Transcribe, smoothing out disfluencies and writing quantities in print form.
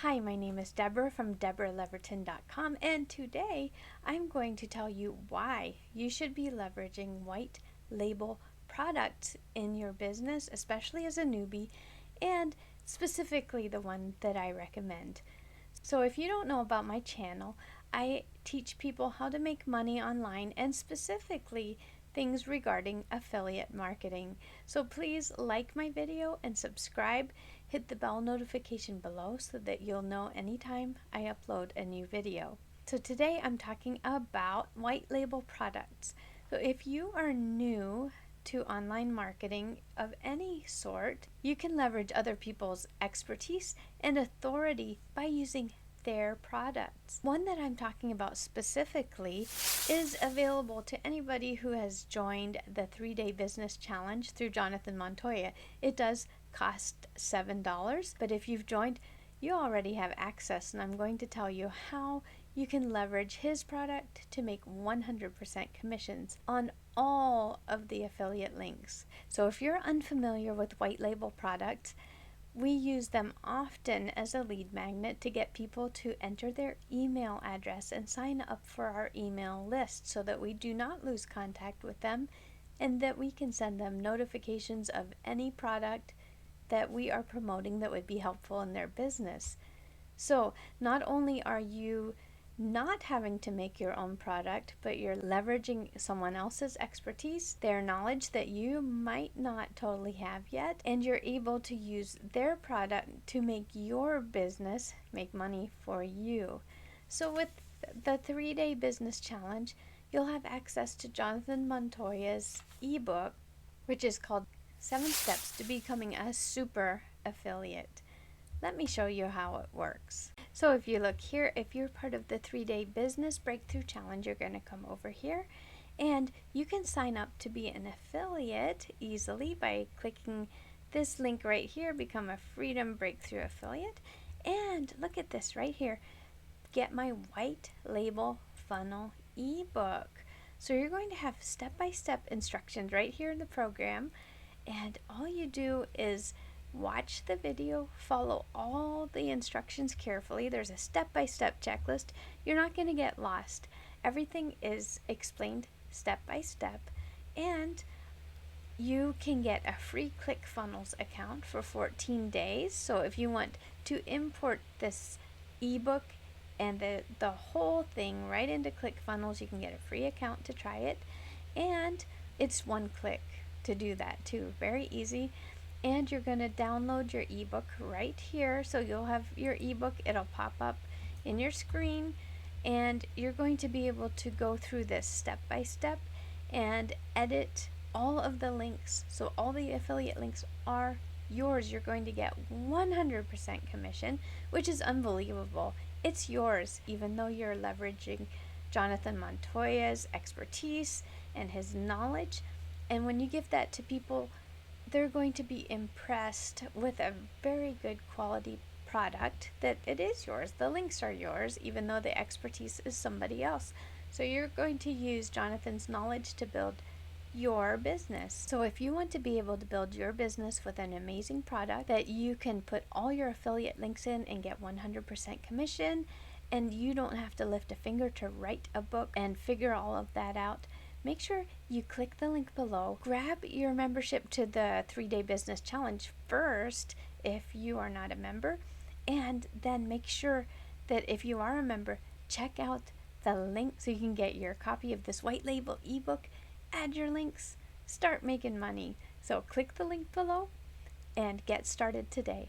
Hi, my name is Deborah from DeborahLeverton.com, and today I'm going to tell you why you should be leveraging white label products in your business, especially as a newbie, and specifically the one that I recommend. So if you don't know about my channel, I teach people how to make money online and specifically things regarding affiliate marketing. So please like my video and subscribe. Hit the bell notification below so that you'll know anytime I upload a new video. So today I'm talking about white label products. So if you are new to online marketing of any sort, you can leverage other people's expertise and authority by using their products. One that I'm talking about specifically is available to anybody who has joined the 3-Day Business Challenge through Jonathan Montoya. It does cost $7, but if you've joined, you already have access, and I'm going to tell you how you can leverage his product to make 100% commissions on all of the affiliate links. So if you're unfamiliar with white label products, we use them often as a lead magnet to get people to enter their email address and sign up for our email list so that we do not lose contact with them and that we can send them notifications of any product that we are promoting that would be helpful in their business. So not only are you not having to make your own product, but you're leveraging someone else's expertise, their knowledge that you might not totally have yet, and you're able to use their product to make your business make money for you. So with the 3-Day Business Challenge, you'll have access to Jonathan Montoya's ebook, which is called 7 Steps to Becoming a Super Affiliate. Let me show you how it works. So if you look here, if you're part of the 3-Day Business Breakthrough Challenge, you're going to come over here and you can sign up to be an affiliate easily by clicking this link right here, become a Freedom Breakthrough Affiliate. And look at this right here, get my white label funnel ebook. So you're going to have step-by-step instructions right here in the program, and all you do is watch the video, follow all the instructions carefully. There's a step-by-step checklist. You're not going to get lost. Everything is explained step by step, and you can get a free ClickFunnels account for 14 days. So if you want to import this ebook and the whole thing right into ClickFunnels, you can get a free account to try it, and it's one click to do that too. Very easy. And you're going to download your ebook right here. So you'll have your ebook, it'll pop up in your screen, and you're going to be able to go through this step by step and edit all of the links. So all the affiliate links are yours. You're going to get 100% commission, which is unbelievable. It's yours, even though you're leveraging Jonathan Montoya's expertise and his knowledge. And when you give that to people, they're going to be impressed with a very good quality product that it is yours. The links are yours, even though the expertise is somebody else. So you're going to use Jonathan's knowledge to build your business. So if you want to be able to build your business with an amazing product that you can put all your affiliate links in and get 100% commission, and you don't have to lift a finger to write a book and figure all of that out, make sure you click the link below. Grab your membership to the 3-Day Business Challenge first if you are not a member, and then make sure that if you are a member, check out the link so you can get your copy of this white label ebook, add your links, start making money. So click the link below and get started today.